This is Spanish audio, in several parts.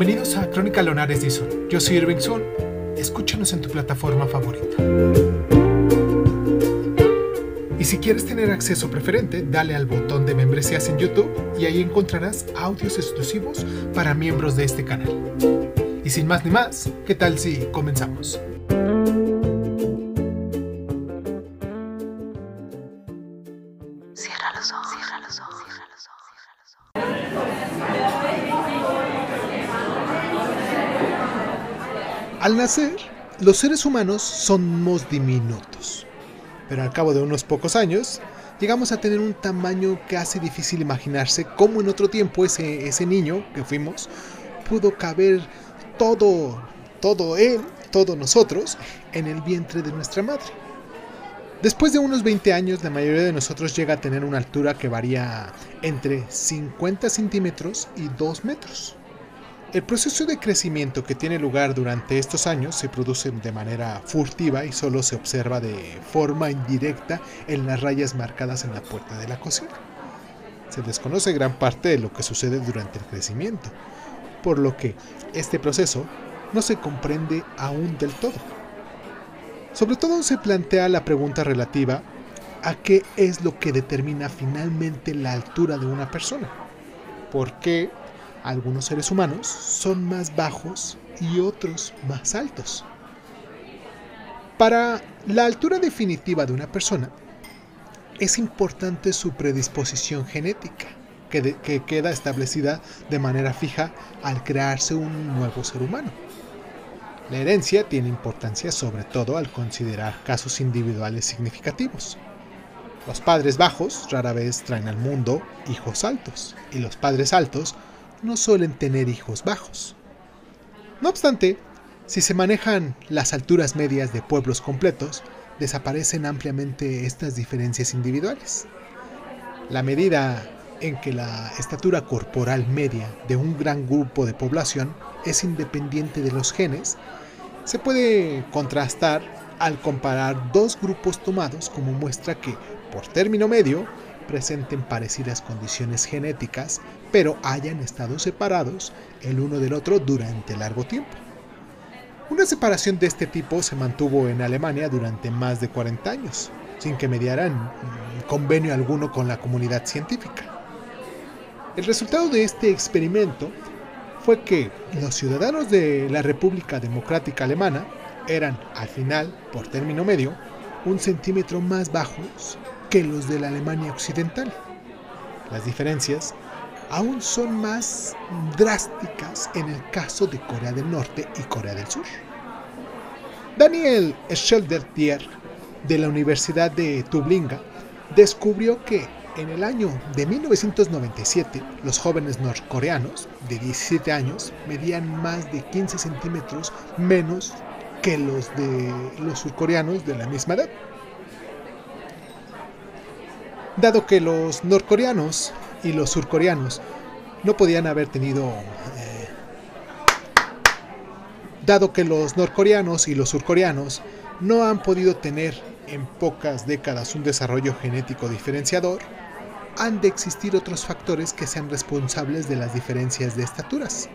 Bienvenidos a Crónica Lonares Dizon. Yo soy Irving Sun. Escúchanos en tu plataforma favorita. Y si quieres tener acceso preferente, dale al botón de membresías en YouTube y ahí encontrarás audios exclusivos para miembros de este canal. Y sin más ni más, ¿qué tal si comenzamos? Cierra los ojos, cierra los ojos, cierra los ojos. Al nacer, los seres humanos somos diminutos, pero al cabo de unos pocos años, llegamos a tener un tamaño que hace difícil imaginarse cómo en otro tiempo ese niño que fuimos pudo caber todo nosotros en el vientre de nuestra madre. Después de unos 20 años, la mayoría de nosotros llega a tener una altura que varía entre 50 centímetros y 2 metros. El proceso de crecimiento que tiene lugar durante estos años se produce de manera furtiva y solo se observa de forma indirecta en las rayas marcadas en la puerta de la cocina. Se desconoce gran parte de lo que sucede durante el crecimiento, por lo que este proceso no se comprende aún del todo. Sobre todo se plantea la pregunta relativa a qué es lo que determina finalmente la altura de una persona. ¿Por qué algunos seres humanos son más bajos y otros más altos? Para la altura definitiva de una persona, es importante su predisposición genética, que queda establecida de manera fija al crearse un nuevo ser humano. La herencia tiene importancia sobre todo al considerar casos individuales significativos. Los padres bajos rara vez traen al mundo hijos altos, y los padres altos no suelen tener hijos bajos. No obstante, si se manejan las alturas medias de pueblos completos, desaparecen ampliamente estas diferencias individuales. La medida en que la estatura corporal media de un gran grupo de población es independiente de los genes, se puede contrastar al comparar dos grupos tomados como muestra que, por término medio, presenten parecidas condiciones genéticas, pero hayan estado separados el uno del otro durante largo tiempo. Una separación de este tipo se mantuvo en Alemania durante más de 40 años, sin que mediaran convenio alguno con la comunidad científica. El resultado de este experimento fue que los ciudadanos de la República Democrática Alemana eran, al final, por término medio, 1 centímetro más bajos que los de la Alemania Occidental. Las diferencias aún son más drásticas en el caso de Corea del Norte y Corea del Sur. Daniel Scheldertier, de la Universidad de Tubinga, descubrió que en el año de 1997, los jóvenes norcoreanos de 17 años medían más de 15 centímetros menos que los de los surcoreanos de la misma edad. Dado que los norcoreanos y los surcoreanos no podían haber tenido dado que los norcoreanos y los surcoreanos no han podido tener en pocas décadas un desarrollo genético diferenciador, han de existir otros factores que sean responsables de las diferencias de estaturas.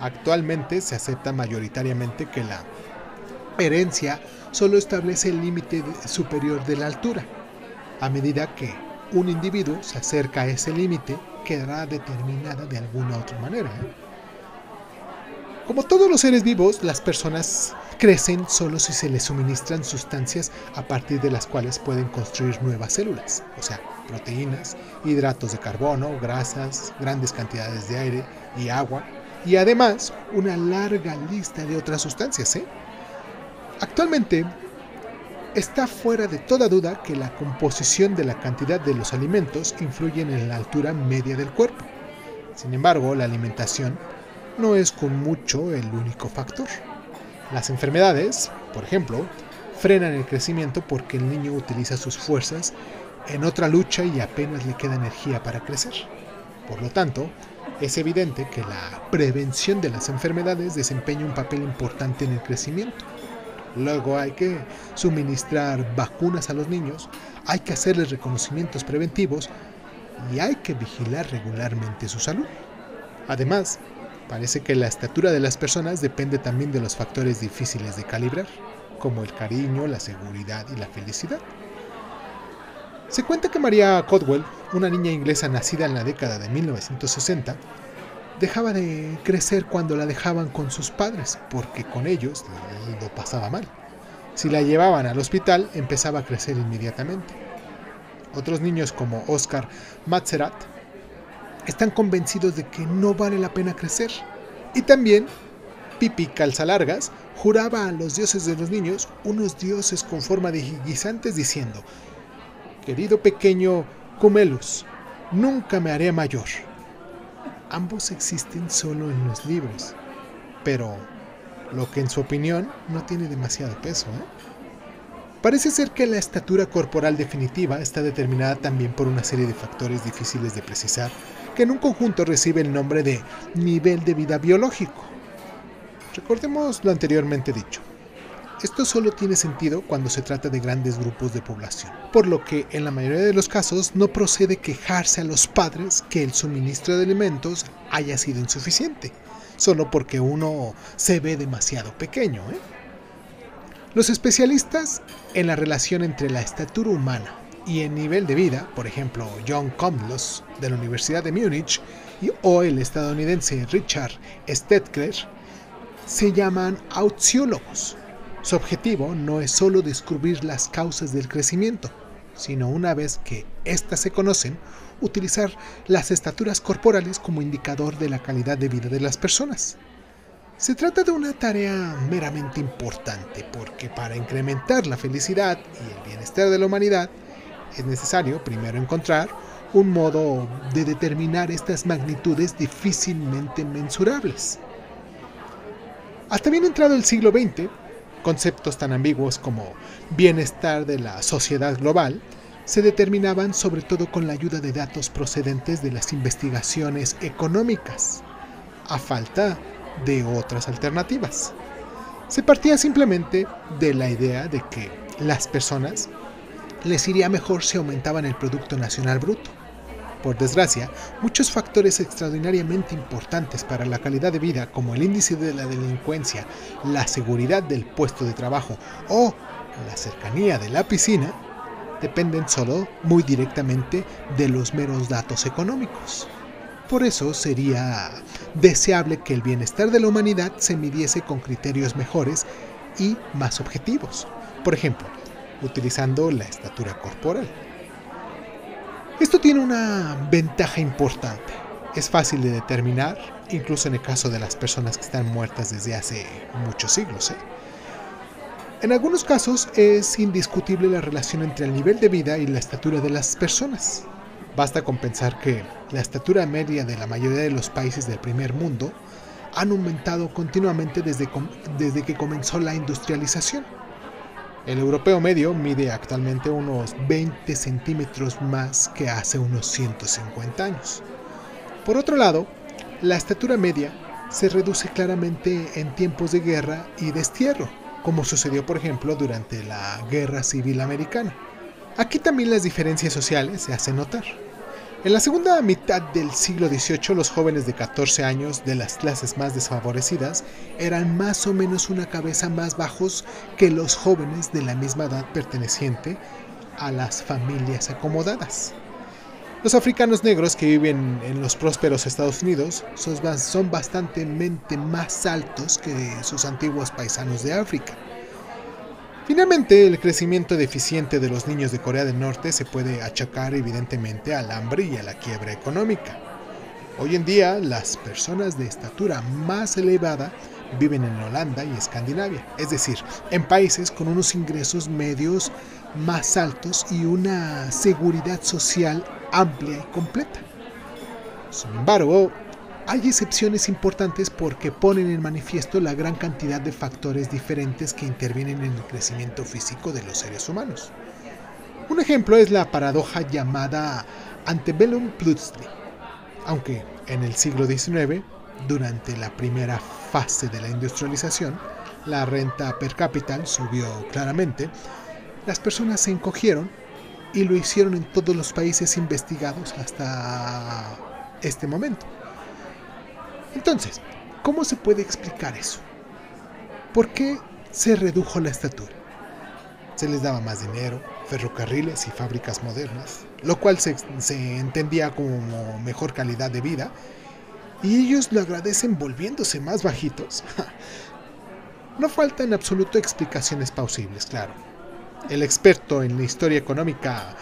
Actualmente se acepta mayoritariamente que la herencia solo establece el límite superior de la altura. A medida que un individuo se acerca a ese límite, quedará determinada de alguna otra manera. Como todos los seres vivos, las personas crecen solo si se les suministran sustancias a partir de las cuales pueden construir nuevas células, o sea, proteínas, hidratos de carbono, grasas, grandes cantidades de aire y agua, y además una larga lista de otras sustancias. Actualmente, está fuera de toda duda que la composición de la cantidad de los alimentos influye en la altura media del cuerpo. Sin embargo, la alimentación no es con mucho el único factor. Las enfermedades, por ejemplo, frenan el crecimiento porque el niño utiliza sus fuerzas en otra lucha y apenas le queda energía para crecer. Por lo tanto, es evidente que la prevención de las enfermedades desempeña un papel importante en el crecimiento. Luego hay que suministrar vacunas a los niños, hay que hacerles reconocimientos preventivos y hay que vigilar regularmente su salud. Además, Parece que la estatura de las personas depende también de los factores difíciles de calibrar, como el cariño, la seguridad y la felicidad. Se cuenta que Maria Caldwell, una niña inglesa nacida en la década de 1960, dejaba de crecer cuando la dejaban con sus padres, porque con ellos lo pasaba mal. Si la llevaban al hospital, empezaba a crecer inmediatamente. Otros niños como Oscar Matzerat están convencidos de que no vale la pena crecer. Y también Pippi Calzalargas juraba a los dioses de los niños, unos dioses con forma de guisantes, diciendo: querido pequeño Cumelus, nunca me haré mayor. Ambos existen solo en los libros, pero lo que en su opinión no tiene demasiado peso, Parece ser que la estatura corporal definitiva está determinada también por una serie de factores difíciles de precisar, que en un conjunto recibe el nombre de nivel de vida biológico. Recordemos lo anteriormente dicho. Esto solo tiene sentido cuando se trata de grandes grupos de población, por lo que en la mayoría de los casos no procede quejarse a los padres que el suministro de alimentos haya sido insuficiente, solo porque uno se ve demasiado pequeño, Los especialistas en la relación entre la estatura humana y el nivel de vida, por ejemplo John Komlos de la Universidad de Múnich o el estadounidense Richard Stetker, se llaman auxiólogos. Su objetivo no es solo descubrir las causas del crecimiento, sino una vez que éstas se conocen, utilizar las estaturas corporales como indicador de la calidad de vida de las personas. Se trata de una tarea meramente importante porque para incrementar la felicidad y el bienestar de la humanidad es necesario primero encontrar un modo de determinar estas magnitudes difícilmente mensurables. Hasta bien entrado el siglo XX, conceptos tan ambiguos como bienestar de la sociedad global se determinaban sobre todo con la ayuda de datos procedentes de las investigaciones económicas, a falta de otras alternativas. Se partía simplemente de la idea de que las personas les iría mejor si aumentaban el Producto Nacional Bruto. Por desgracia, muchos factores extraordinariamente importantes para la calidad de vida, como el índice de la delincuencia, la seguridad del puesto de trabajo o la cercanía de la piscina, dependen solo muy directamente de los meros datos económicos. Por eso sería deseable que el bienestar de la humanidad se midiese con criterios mejores y más objetivos. Por ejemplo, utilizando la estatura corporal. Esto tiene una ventaja importante. Es fácil de determinar, incluso en el caso de las personas que están muertas desde hace muchos siglos. En algunos casos es indiscutible la relación entre el nivel de vida y la estatura de las personas. Basta con pensar que la estatura media de la mayoría de los países del primer mundo han aumentado continuamente desde que comenzó la industrialización. El europeo medio mide actualmente unos 20 centímetros más que hace unos 150 años. Por otro lado, la estatura media se reduce claramente en tiempos de guerra y destierro, como sucedió por ejemplo durante la Guerra Civil Americana. Aquí también las diferencias sociales se hacen notar. En la segunda mitad del siglo XVIII, los jóvenes de 14 años de las clases más desfavorecidas eran más o menos una cabeza más bajos que los jóvenes de la misma edad perteneciente a las familias acomodadas. Los africanos negros que viven en los prósperos Estados Unidos son bastante más altos que sus antiguos paisanos de África. Finalmente, el crecimiento deficiente de los niños de Corea del Norte se puede achacar evidentemente al hambre y a la quiebra económica. Hoy en día, las personas de estatura más elevada viven en Holanda y Escandinavia, es decir, en países con unos ingresos medios más altos y una seguridad social amplia y completa. Sin embargo, hay excepciones importantes porque ponen en manifiesto la gran cantidad de factores diferentes que intervienen en el crecimiento físico de los seres humanos. Un ejemplo es la paradoja llamada Antebellum Plutzdli. Aunque en el siglo XIX, durante la primera fase de la industrialización, la renta per cápita subió claramente, las personas se encogieron y lo hicieron en todos los países investigados hasta este momento. Entonces, ¿Cómo se puede explicar eso? ¿Por qué se redujo la estatura? Se les daba más dinero, ferrocarriles y fábricas modernas, lo cual se entendía como mejor calidad de vida, y ellos lo agradecen volviéndose más bajitos. No falta en absoluto explicaciones plausibles, claro. El experto en la historia económica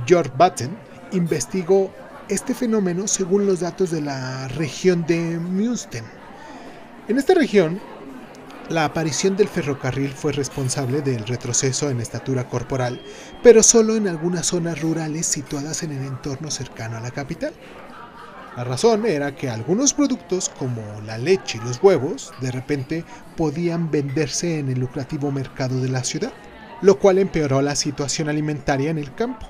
George Batten investigó este fenómeno según los datos de la región de Münster. En esta región, la aparición del ferrocarril fue responsable del retroceso en estatura corporal, pero solo en algunas zonas rurales situadas en el entorno cercano a la capital. La razón era que algunos productos como la leche y los huevos de repente podían venderse en el lucrativo mercado de la ciudad, lo cual empeoró la situación alimentaria en el campo.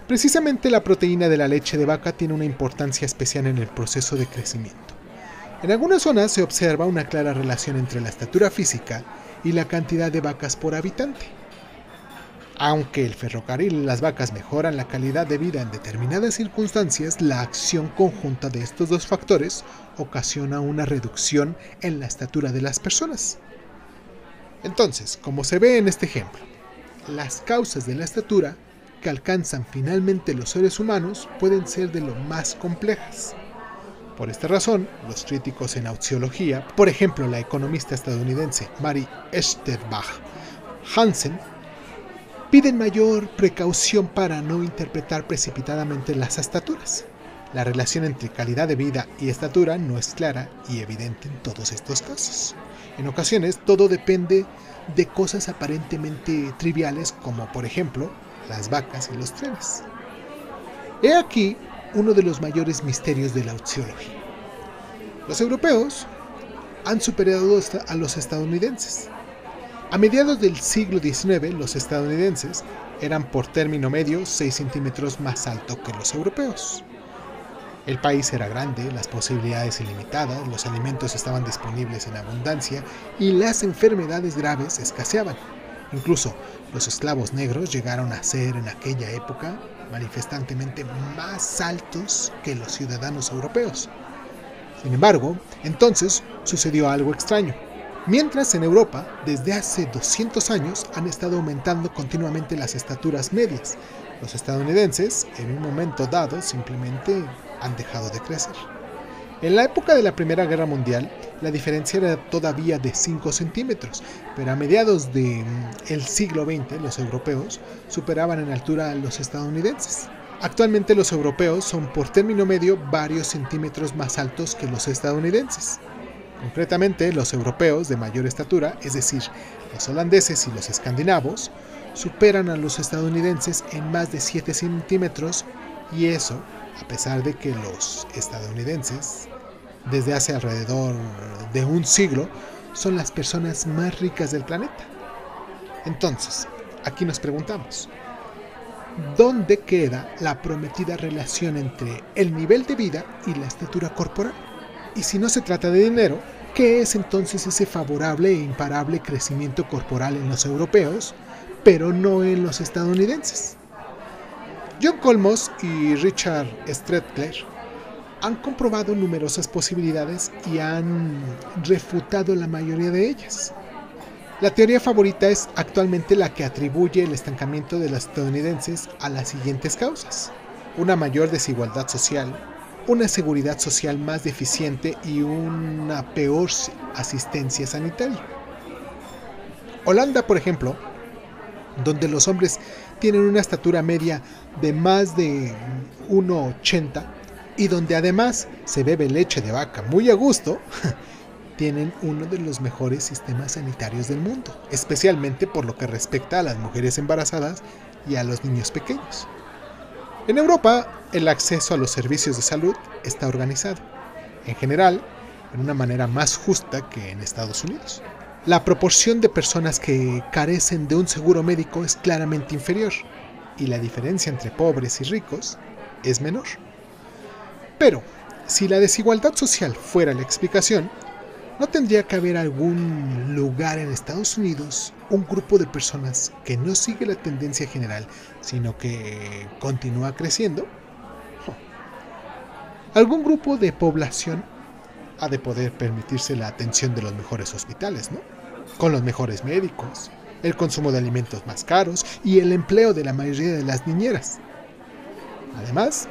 Precisamente la proteína de la leche de vaca tiene una importancia especial en el proceso de crecimiento. En algunas zonas se observa una clara relación entre la estatura física y la cantidad de vacas por habitante. Aunque el ferrocarril y las vacas mejoran la calidad de vida en determinadas circunstancias, la acción conjunta de estos dos factores ocasiona una reducción en la estatura de las personas. Entonces, como se ve en este ejemplo, las causas de la estatura que alcanzan finalmente los seres humanos pueden ser de lo más complejas. Por esta razón, los críticos en auxiología, por ejemplo la economista estadounidense Mary Eschenbach Hansen, piden mayor precaución para no interpretar precipitadamente las estaturas. La relación entre calidad de vida y estatura no es clara y evidente en todos estos casos. En ocasiones todo depende de cosas aparentemente triviales como por ejemplo las vacas y los trenes. He aquí uno de los mayores misterios de la auxiología. Los europeos han superado a los estadounidenses. A mediados del siglo XIX, los estadounidenses eran por término medio 6 centímetros más alto que los europeos. El país era grande, las posibilidades ilimitadas, los alimentos estaban disponibles en abundancia y las enfermedades graves escaseaban. Incluso los esclavos negros llegaron a ser en aquella época manifestantemente más altos que los ciudadanos europeos. Sin embargo, entonces sucedió algo extraño. Mientras en Europa, desde hace 200 años, han estado aumentando continuamente las estaturas medias, los estadounidenses, en un momento dado, simplemente han dejado de crecer. En la época de la Primera Guerra Mundial, la diferencia era todavía de 5 centímetros, pero a mediados del siglo XX, los europeos superaban en altura a los estadounidenses. Actualmente los europeos son por término medio varios centímetros más altos que los estadounidenses. Concretamente, los europeos de mayor estatura, es decir, los holandeses y los escandinavos, superan a los estadounidenses en más de 7 centímetros, y eso a pesar de que los estadounidenses, desde hace alrededor de un siglo, son las personas más ricas del planeta. Entonces, aquí nos preguntamos, ¿dónde queda la prometida relación entre el nivel de vida y la estatura corporal? Y si no se trata de dinero, ¿qué es entonces ese favorable e imparable crecimiento corporal en los europeos, pero no en los estadounidenses? John Kolmos y Richard Streckler han comprobado numerosas posibilidades y han refutado la mayoría de ellas. La teoría favorita es actualmente la que atribuye el estancamiento de los estadounidenses a las siguientes causas: una mayor desigualdad social, una seguridad social más deficiente y una peor asistencia sanitaria. Holanda, por ejemplo, donde los hombres tienen una estatura media de más de 1,80 y donde además se bebe leche de vaca muy a gusto, tienen uno de los mejores sistemas sanitarios del mundo, especialmente por lo que respecta a las mujeres embarazadas y a los niños pequeños. En Europa, el acceso a los servicios de salud está organizado, en general, de una manera más justa que en Estados Unidos. La proporción de personas que carecen de un seguro médico es claramente inferior, y la diferencia entre pobres y ricos es menor. Pero, si la desigualdad social fuera la explicación, ¿no tendría que haber algún lugar en Estados Unidos, un grupo de personas que no sigue la tendencia general, sino que continúa creciendo? ¿Algún grupo de población ha de poder permitirse la atención de los mejores hospitales, ¿no? Con los mejores médicos, el consumo de alimentos más caros y el empleo de la mayoría de las niñeras. Además,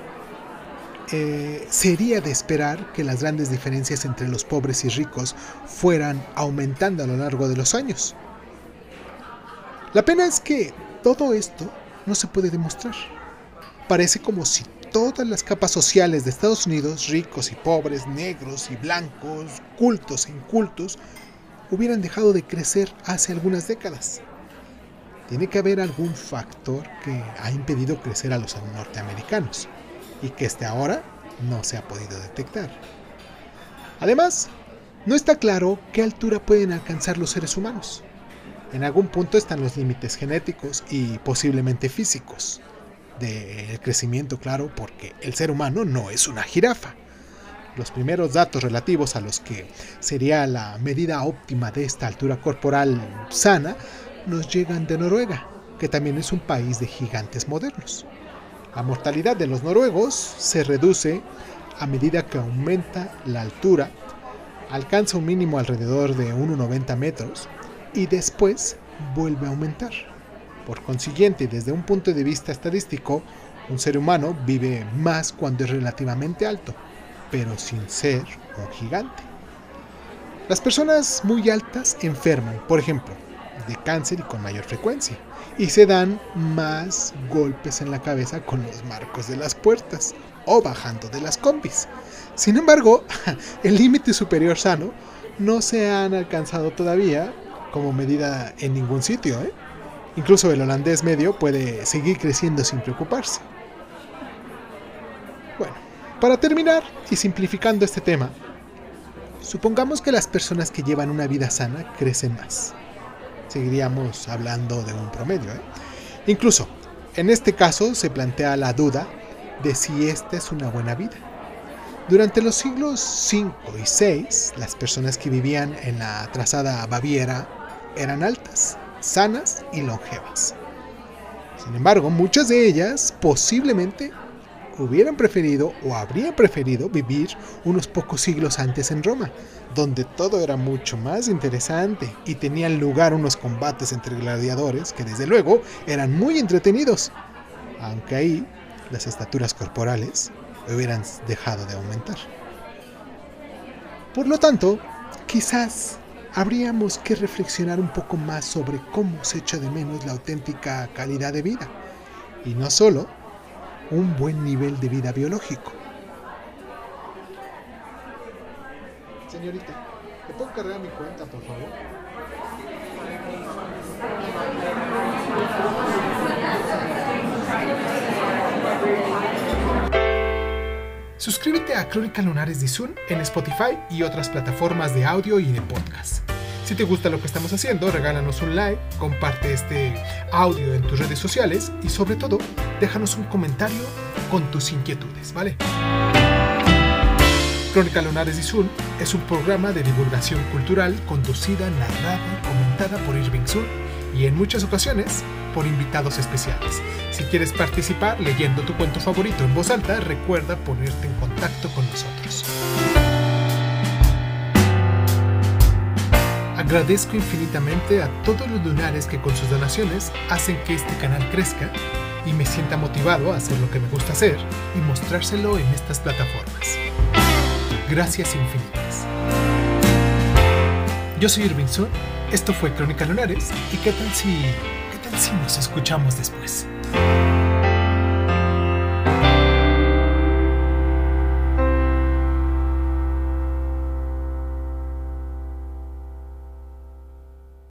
sería de esperar que las grandes diferencias entre los pobres y ricos fueran aumentando a lo largo de los años. La pena es que todo esto no se puede demostrar. Parece como si todas las capas sociales de Estados Unidos, ricos y pobres, negros y blancos, cultos e incultos, hubieran dejado de crecer hace algunas décadas. Tiene que haber algún factor que ha impedido crecer a los norteamericanos y que hasta ahora no se ha podido detectar. Además, no está claro qué altura pueden alcanzar los seres humanos. En algún punto están los límites genéticos y posiblemente físicos del crecimiento, claro, porque el ser humano no es una jirafa. Los primeros datos relativos a los que sería la medida óptima de esta altura corporal sana nos llegan de Noruega, que también es un país de gigantes modernos. La mortalidad de los noruegos se reduce a medida que aumenta la altura, alcanza un mínimo alrededor de 1,90 metros y después vuelve a aumentar. Por consiguiente, desde un punto de vista estadístico, un ser humano vive más cuando es relativamente alto, pero sin ser un gigante. Las personas muy altas enferman, por ejemplo, de cáncer y con mayor frecuencia, y se dan más golpes en la cabeza con los marcos de las puertas o bajando de las combis. Sin embargo, el límite superior sano no se han alcanzado todavía como medida en ningún sitio, Incluso el holandés medio puede seguir creciendo sin preocuparse. Bueno, para terminar y simplificando este tema, supongamos que las personas que llevan una vida sana crecen más. Seguiríamos hablando de un promedio, Incluso, en este caso se plantea la duda de si esta es una buena vida. Durante los siglos V y VI, las personas que vivían en la atrasada Baviera eran altas, sanas y longevas. Sin embargo, muchas de ellas posiblemente hubieran preferido o habrían preferido vivir unos pocos siglos antes en Roma, donde todo era mucho más interesante y tenían lugar unos combates entre gladiadores que desde luego eran muy entretenidos, aunque ahí las estaturas corporales hubieran dejado de aumentar. Por lo tanto, quizás habríamos que reflexionar un poco más sobre cómo se echa de menos la auténtica calidad de vida, y no solo un buen nivel de vida biológico. Señorita, ¿te puedo cargar mi cuenta, por favor? Suscríbete a Crónica Lunares de Zoom en Spotify y otras plataformas de audio y de podcast. Si te gusta lo que estamos haciendo, regálanos un like, comparte este audio en tus redes sociales y sobre todo, déjanos un comentario con tus inquietudes, ¿vale? Crónica Lunares de Zoom es un programa de divulgación cultural conducida, narrada y comentada por Irving Sun y en muchas ocasiones por invitados especiales. Si quieres participar leyendo tu cuento favorito en voz alta, recuerda ponerte en contacto con nosotros. Agradezco infinitamente a todos los lunares que con sus donaciones hacen que este canal crezca y me sienta motivado a hacer lo que me gusta hacer y mostrárselo en estas plataformas. Gracias infinitas. Yo soy Irving Sun, esto fue Crónica Lunares y ¿qué tal si nos escuchamos después?